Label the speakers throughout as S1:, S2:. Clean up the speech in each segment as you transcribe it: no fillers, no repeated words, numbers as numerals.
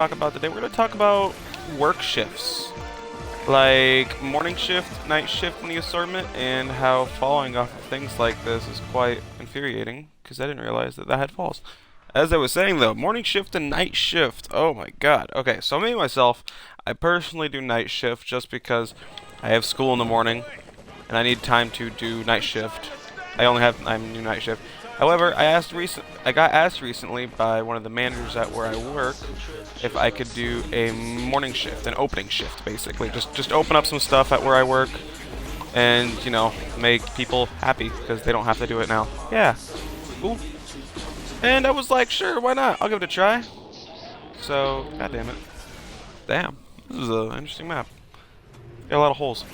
S1: talk about today. We're going to talk about work shifts, like morning shift, night shift in the assortment, and how falling off of things like this is quite infuriating because I didn't realize that had falls. As I was saying though, morning shift and night shift. Oh my god. Okay, so me myself, I personally do night shift just because I have school in the morning and I need time to do night shift. I'm new night shift. However, I got asked recently by one of the managers at where I work if I could do a morning shift, an opening shift, basically. Just open up some stuff at where I work, and make people happy because they don't have to do it now. Yeah, cool. And I was like, sure, why not? I'll give it a try. So, god damn it, damn, this is an interesting map. Got a lot of holes.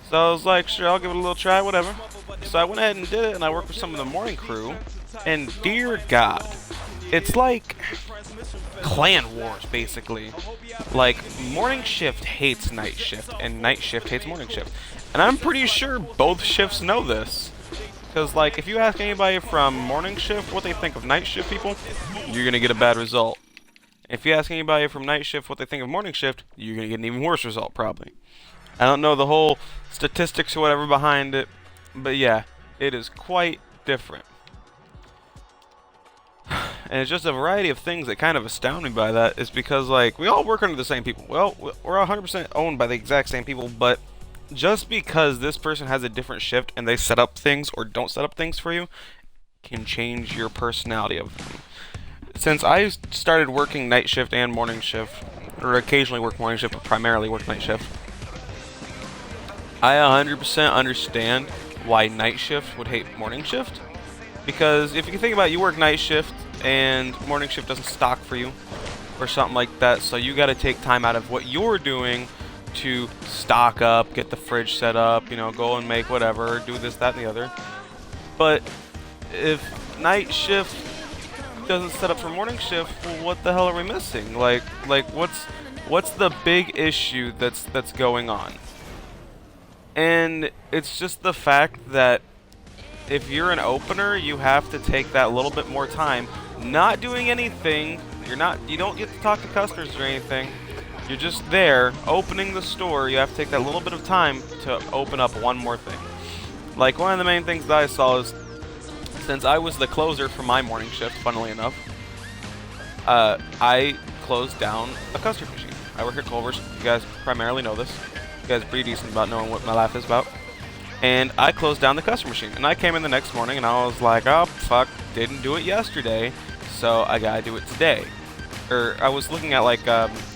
S1: So I was like, sure, I'll give it a little try, whatever. So I went ahead and did it, and I worked with some of the morning crew. And dear God, it's like clan wars, basically. Like, morning shift hates night shift, and night shift hates morning shift. And I'm pretty sure both shifts know this. Because, like, if you ask anybody from morning shift what they think of night shift people, you're going to get a bad result. If you ask anybody from night shift what they think of morning shift, you're going to get an even worse result, probably. I don't know the whole statistics or whatever behind it, but yeah, it is quite different. And it's just a variety of things that kind of astound me by that, is because, like, we all work under the same people. Well, we're 100% owned by the exact same people, but just because this person has a different shift and they set up things or don't set up things for you can change your personality of them. Since I started working night shift and morning shift, or occasionally work morning shift, but primarily work night shift, I 100% understand why night shift would hate morning shift. Because if you think about it, you work night shift and morning shift doesn't stock for you or something like that, so you got to take time out of what you're doing to stock up, get the fridge set up, go and make whatever, do this, that, and the other. But if night shift doesn't set up for morning shift, well, what the hell are we missing? Like what's the big issue that's going on? And it's just the fact that if you're an opener, you have to take that little bit more time not doing anything. You don't get to talk to customers or anything. You're just there opening the store. You have to take that little bit of time to open up one more thing. Like, one of the main things that I saw is, since I was the closer for my morning shift, funnily enough, I closed down a custard machine. I work at Culver's. You guys primarily know this. You guys are pretty decent about knowing what my life is about. And I closed down the custard machine. And I came in the next morning and I was like, oh, fuck, didn't do it yesterday, so I gotta do it today. Or I was looking at, like,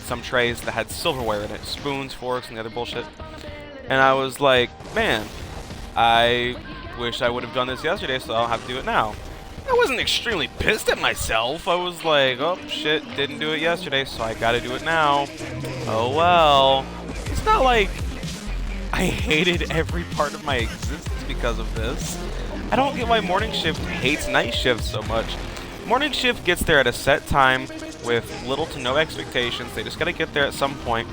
S1: some trays that had silverware in it, spoons, forks, and the other bullshit. And I was like, man, I wish I would have done this yesterday, so I'll have to do it now. I wasn't extremely pissed at myself. I was like, oh, shit, didn't do it yesterday, so I gotta do it now. Oh, well. It's not like I hated every part of my existence because of this. I don't get why morning shift hates night shift so much. Morning shift gets there at a set time with little to no expectations. They just gotta get there at some point,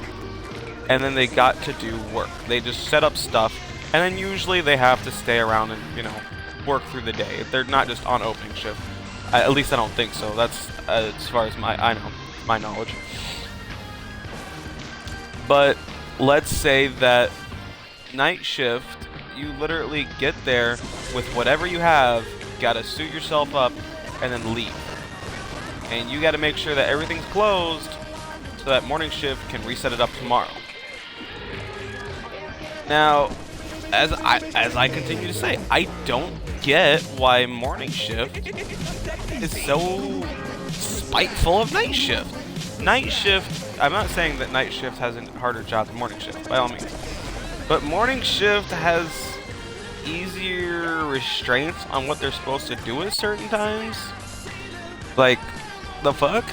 S1: and then they got to do work. They just set up stuff, and then usually they have to stay around and, work through the day. They're not just on opening shift. At least I don't think so. That's as far as my knowledge. But let's say that night shift, you literally get there with whatever you have, gotta suit yourself up, and then leave. And you gotta make sure that everything's closed so that morning shift can reset it up tomorrow. Now, as I continue to say, I don't get why morning shift is so spiteful of night shift. Night shift, I'm not saying that night shift has a harder job than morning shift, by all means. But morning shift has easier restraints on what they're supposed to do at certain times. Like, the fuck?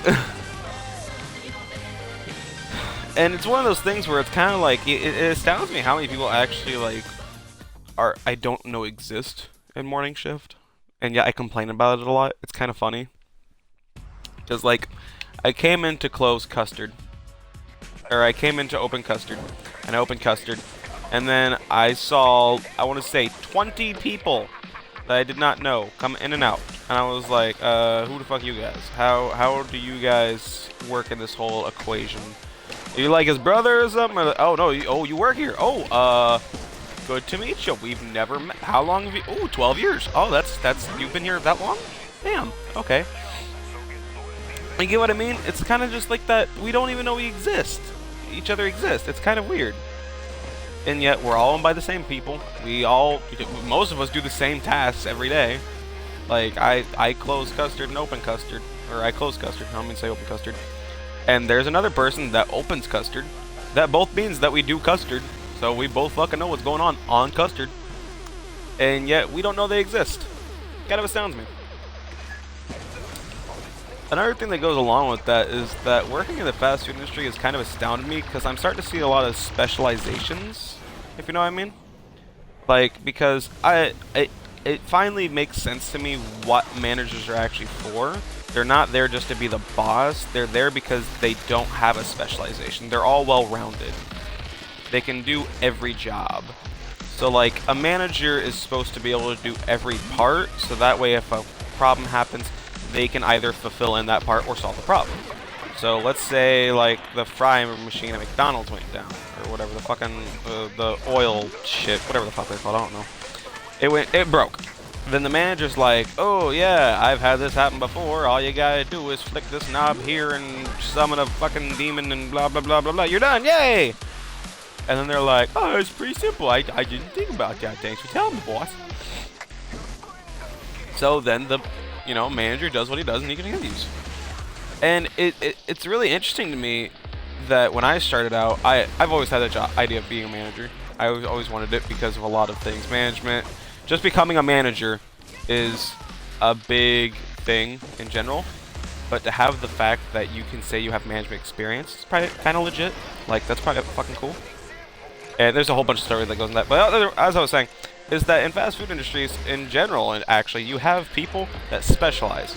S1: And it's one of those things where it's kind of like, it astounds me how many people actually, like, I don't know exist in morning shift. And yeah, I complain about it a lot. It's kind of funny. Because, like, I came in to close custard. Or I came in to open custard. And I opened custard. And then I saw, I want to say, 20 people that I did not know come in and out. And I was like, who the fuck you guys? How do you guys work in this whole equation? Are you like his brother or something? Or, oh no, you work here. Oh, good to meet you. We've never met. How long have you? Oh, 12 years. Oh, that's you've been here that long? Damn. Okay. You get what I mean? It's kind of just like that. We don't even know each other exist. It's kind of weird. And yet we're all owned by the same people. Most of us do the same tasks every day. Like I close custard and open custard, or I close custard. I don't mean to say open custard. And there's another person that opens custard. That both means that we do custard. So we both fucking know what's going on custard. And yet we don't know they exist. Kind of astounds me. Another thing that goes along with that is that working in the fast food industry has kind of astounded me because I'm starting to see a lot of specializations, if you know what I mean. Like, because it finally makes sense to me what managers are actually for. They're not there just to be the boss. They're there because they don't have a specialization. They're all well-rounded. They can do every job. So, like, a manager is supposed to be able to do every part, so that way if a problem happens, they can either fulfill in that part or solve the problem. So let's say like the fry machine at McDonald's went down, or whatever the fucking the oil shit, whatever the fuck they're called, I don't know. It broke. Then the manager's like, oh yeah, I've had this happen before. All you gotta do is flick this knob here and summon a fucking demon and blah blah blah blah blah. You're done, yay! And then they're like, oh, it's pretty simple. I didn't think about that. Thanks for telling me, boss. So then the manager does what he does and he continues. And it's really interesting to me that when I started out, I've always had that idea of being a manager. I always wanted it because of a lot of things. Management, just becoming a manager is a big thing in general. But to have the fact that you can say you have management experience is probably kind of legit. Like, that's probably fucking cool. And there's a whole bunch of stories that goes in that. But as I was saying, is that in fast food industries in general, and actually, you have people that specialize.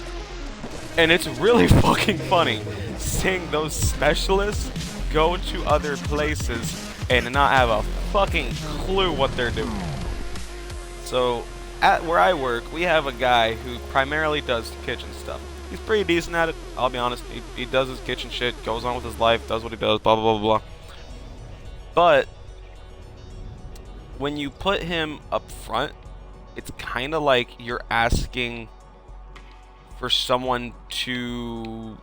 S1: And it's really fucking funny seeing those specialists go to other places and not have a fucking clue what they're doing. So, at where I work, we have a guy who primarily does kitchen stuff. He's pretty decent at it, I'll be honest. He does his kitchen shit, goes on with his life, does what he does, blah, blah, blah, blah. But when you put him up front, it's kind of like you're asking for someone to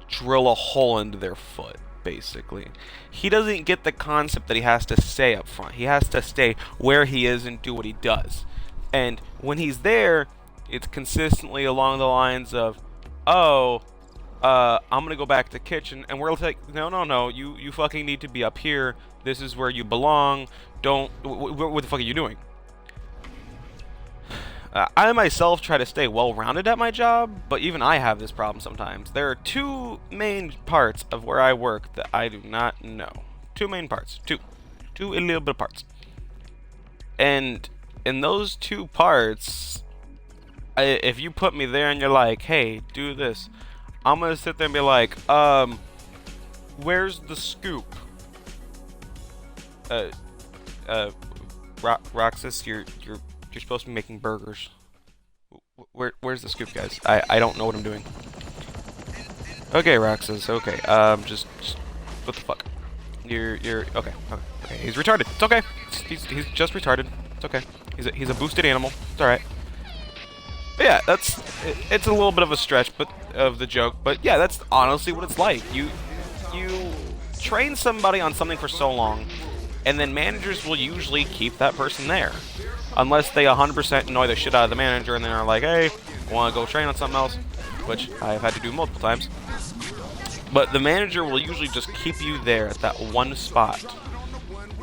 S1: drill a hole into their foot, basically. He doesn't get the concept that he has to stay up front. He has to stay where he is and do what he does. And when he's there, it's consistently along the lines of, oh, I'm gonna go back to the kitchen, and we're like, no, you fucking need to be up here. This is where you belong. What the fuck are you doing? I myself try to stay well-rounded at my job, but even I have this problem sometimes. There are two main parts of where I work that I do not know. Two main parts. Two little bit of parts. And in those two parts, if you put me there and you're like, hey, do this, I'm gonna sit there and be like, where's the scoop? Roxas, you're supposed to be making burgers. Where's the scoop, guys? I don't know what I'm doing. Okay, Roxas. Okay. Just what the fuck? You're okay. He's retarded. It's okay. He's just retarded. It's okay. He's a boosted animal. It's all right. But yeah, it's a little bit of a stretch, but of the joke. But yeah, that's honestly what it's like. You train somebody on something for so long, and then managers will usually keep that person there. Unless they 100% annoy the shit out of the manager and then are like, hey, want to go train on something else? Which I've had to do multiple times. But the manager will usually just keep you there at that one spot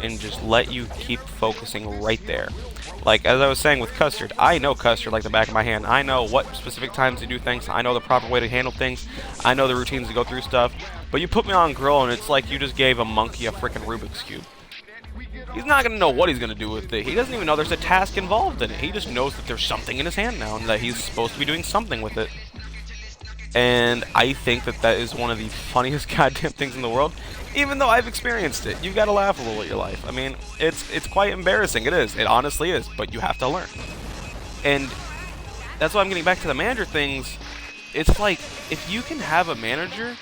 S1: and just let you keep focusing right there. Like, as I was saying with Custard, I know Custard like the back of my hand. I know what specific times to do things. I know the proper way to handle things. I know the routines to go through stuff. But you put me on grill and it's like you just gave a monkey a freaking Rubik's Cube. He's not going to know what he's going to do with it. He doesn't even know there's a task involved in it. He just knows that there's something in his hand now and that he's supposed to be doing something with it. And I think that that is one of the funniest goddamn things in the world. Even though I've experienced it, you've got to laugh a little at your life. I mean, it's quite embarrassing. It is. It honestly is. But you have to learn. And that's why I'm getting back to the manager things. It's like, if you can have a manager,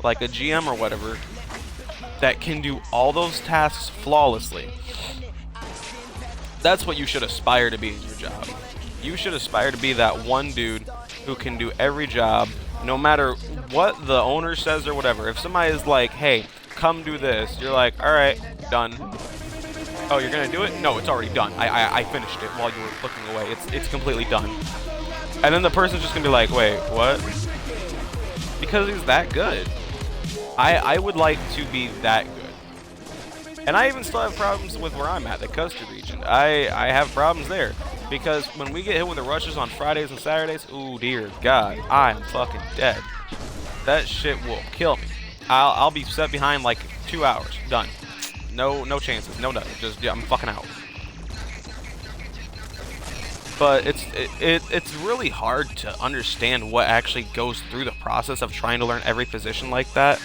S1: like a GM or whatever, that can do all those tasks flawlessly, that's what you should aspire to be in your job. You should aspire to be that one dude who can do every job, no matter what the owner says or whatever. If somebody is like, hey, come do this, you're like, alright, done. Oh, you're gonna do it? No, it's already done. I finished it while you were looking away. It's completely done. And then the person's just gonna be like, wait, what? Because he's that good. I would like to be that good. And I even still have problems with where I'm at, the Custer region. I have problems there. Because when we get hit with the rushes on Fridays and Saturdays, ooh, dear God, I'm fucking dead. That shit will kill me. I'll be set behind like 2 hours. Done. No chances. No nothing. Just, yeah, I'm fucking out. But it's really hard to understand what actually goes through the process of trying to learn every position like that,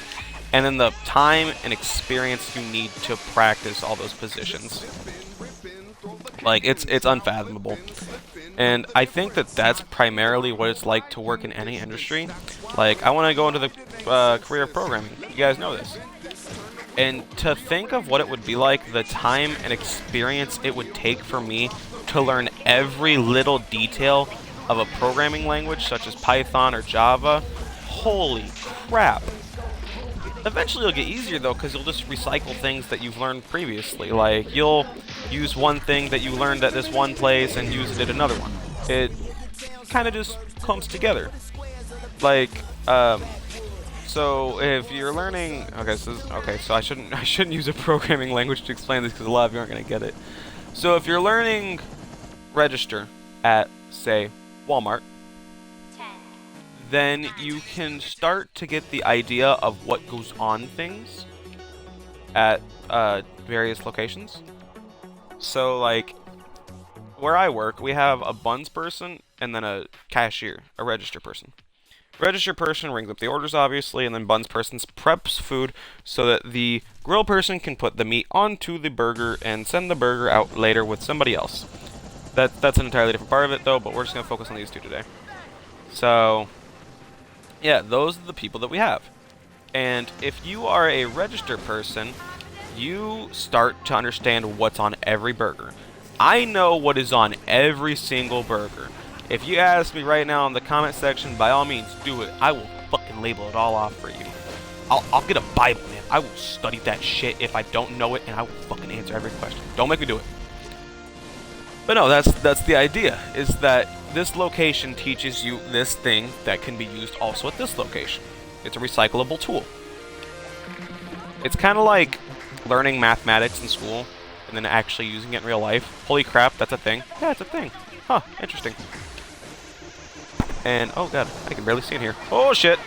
S1: and then the time and experience you need to practice all those positions. Like, it's unfathomable. And I think that that's primarily what it's like to work in any industry. Like, I want to go into the career of programming. You guys know this. And to think of what it would be like, the time and experience it would take for me to learn every little detail of a programming language, such as Python or Java, holy crap. Eventually it'll get easier though, because you'll just recycle things that you've learned previously. Like, you'll use one thing that you learned at this one place and use it at another one. It kind of just comes together. Like, so if you're learning, so I shouldn't use a programming language to explain this because a lot of you aren't gonna get it. So if you're learning register at, say, Walmart, then you can start to get the idea of what goes on things at various locations. So, like, where I work, we have a buns person and then a cashier, a register person. Register person rings up the orders, obviously, and then buns person preps food so that the grill person can put the meat onto the burger and send the burger out later with somebody else. That's an entirely different part of it, though, but we're just going to focus on these two today. So, yeah, those are the people that we have. And if you are a register person, you start to understand what's on every burger. I know what is on every single burger. If you ask me right now in the comment section, by all means, do it. I will fucking label it all off for you. I'll get a Bible, man. I will study that shit if I don't know it, and I will fucking answer every question. Don't make me do it. But no, that's the idea, is that this location teaches you this thing that can be used also at this location. It's a recyclable tool. It's kind of like learning mathematics in school and then actually using it in real life. Holy crap, that's a thing. Yeah, it's a thing. Huh, interesting. And, oh god, I can barely see in here. Oh shit!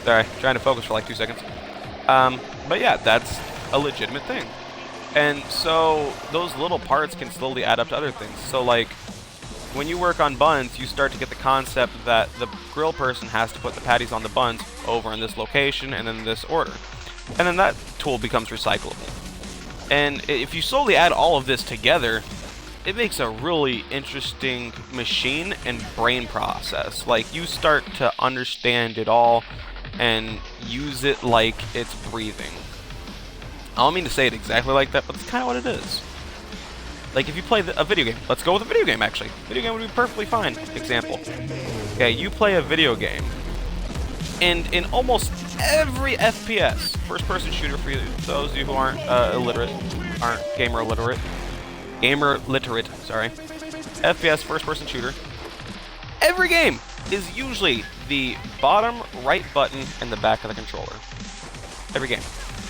S1: Sorry, trying to focus for like 2 seconds. But yeah, that's a legitimate thing. And so, those little parts can slowly add up to other things. So like, when you work on buns, you start to get the concept that the grill person has to put the patties on the buns over in this location and in this order. And then that tool becomes recyclable. And if you slowly add all of this together, it makes a really interesting machine and brain process. Like, you start to understand it all and use it like it's breathing. I don't mean to say it exactly like that, but it's kind of what it is. Like, if you play a video game, let's go with a video game, actually. Video game would be a perfectly fine example. Okay, you play a video game, and in almost every FPS, first-person shooter, for those of you who aren't gamer literate, FPS, first-person shooter, every game is usually the bottom right button and the back of the controller. Every game.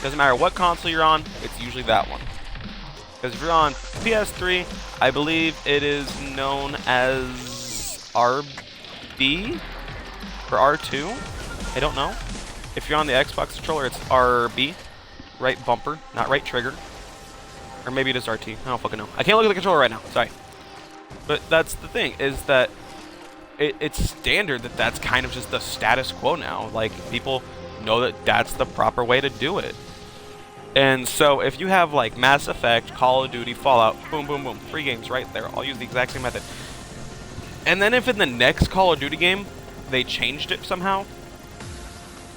S1: Doesn't matter what console you're on, it's usually that one. Because if you're on PS3, I believe it is known as RB or R2. I don't know. If you're on the Xbox controller, it's RB, right bumper, not right trigger. Or maybe it is RT. I don't fucking know. I can't look at the controller right now. Sorry. But that's the thing, is that it's standard that that's kind of just the status quo now. Like, people know that that's the proper way to do it. And so if you have like Mass Effect, Call of Duty, Fallout, boom, boom, boom, 3 games right there, all use the exact same method. And then if in the next Call of Duty game, they changed it somehow,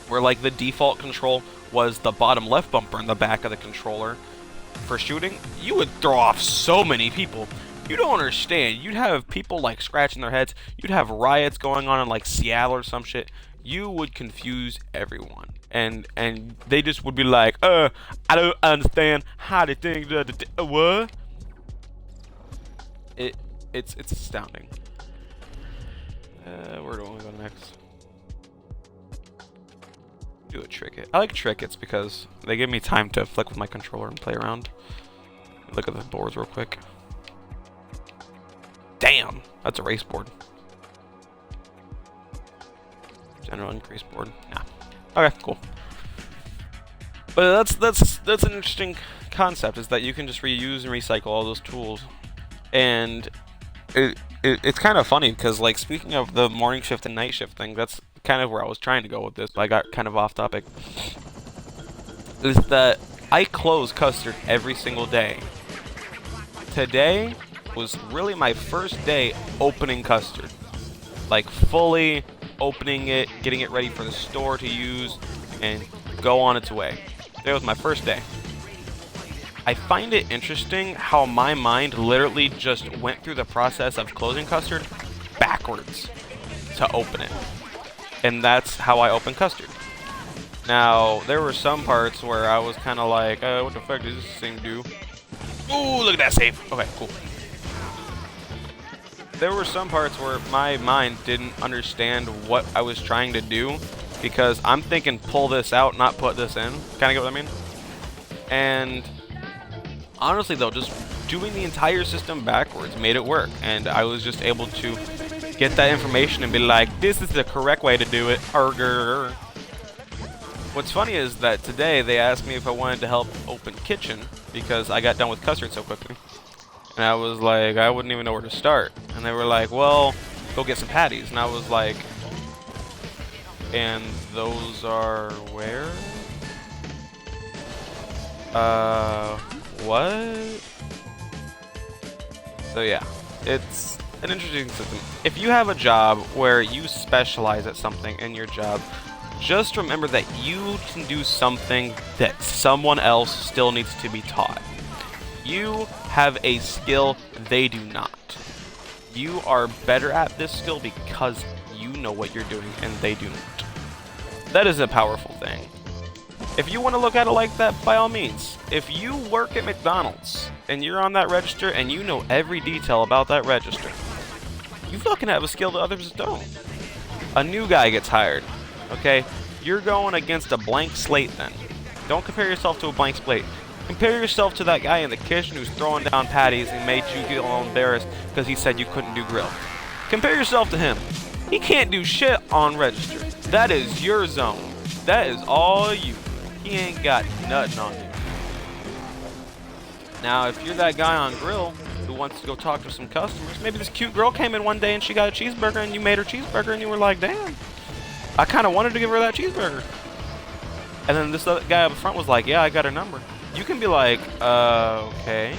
S1: where like the default control was the bottom left bumper in the back of the controller for shooting, you would throw off so many people. You don't understand. You'd have people like scratching their heads. You'd have riots going on in like Seattle or some shit. You would confuse everyone. And they just would be like, I don't understand how they think what? It's astounding. Where do we go next? Do a Tricket. I like Trickets because they give me time to flick with my controller and play around. Look at the boards real quick. Damn, that's a race board. General increase board. Nah. Okay, cool. But that's an interesting concept, is that you can just reuse and recycle all those tools. And it's kind of funny because, like, speaking of the morning shift and night shift thing, that's kind of where I was trying to go with this, but I got kind of off topic. Is that I close Custard every single day. Today was really my first day opening Custard. Like, fully opening it, getting it ready for the store to use, and go on its way. Today was my first day. I find it interesting how my mind literally just went through the process of closing Custard backwards to open it. And that's how I open Custard. Now, there were some parts where I was kind of like, what the fuck does this thing do? Ooh, look at that save. Okay, cool. There were some parts where my mind didn't understand what I was trying to do, because I'm thinking pull this out, not put this in. Kind of get what I mean? And honestly though, just doing the entire system backwards made it work, and I was just able to get that information and be like, this is the correct way to do it. Arr. What's funny is that today they asked me if I wanted to help open kitchen because I got done with Custard so quickly. And I was like, I wouldn't even know where to start. And they were like, well, go get some patties. And I was like, and those are where? What? So yeah, it's an interesting system. If you have a job where you specialize at something in your job, just remember that you can do something that someone else still needs to be taught. You have a skill they do not. You are better at this skill because you know what you're doing and they do not. That is a powerful thing. If you want to look at it like that, by all means. If you work at McDonald's and you're on that register and you know every detail about that register, you fucking have a skill that others don't. A new guy gets hired, okay? You're going against a blank slate then. Don't compare yourself to a blank slate. Compare yourself to that guy in the kitchen who's throwing down patties and made you feel embarrassed because he said you couldn't do grill. Compare yourself to him. He can't do shit on register. That is your zone. That is all you. He ain't got nothing on you. Now, if you're that guy on grill who wants to go talk to some customers, maybe this cute girl came in one day and she got a cheeseburger and you made her cheeseburger and you were like, damn, I kind of wanted to give her that cheeseburger. And then this other guy up front was like, yeah, I got her number. You can be like, okay,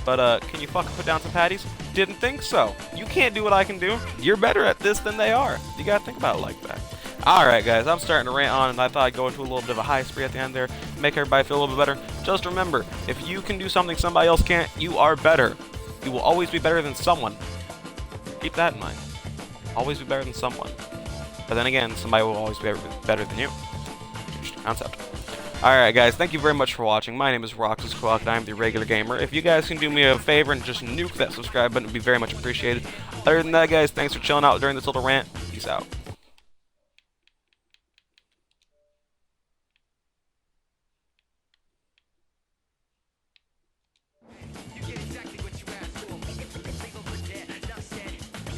S1: but can you fucking put down some patties? Didn't think so. You can't do what I can do. You're better at this than they are. You gotta think about it like that. Alright guys, I'm starting to rant on, and I thought I'd go into a little bit of a high spree at the end there, make everybody feel a little bit better. Just remember, if you can do something somebody else can't, you are better. You will always be better than someone. Keep that in mind. Always be better than someone. But then again, somebody will always be better than you. Interesting concept. Alright guys, thank you very much for watching. My name is Roxas Clock, and I'm the Regular Gamer. If you guys can do me a favor and just nuke that subscribe button, it would be very much appreciated. Other than that guys, thanks for chilling out during this little rant. Peace out.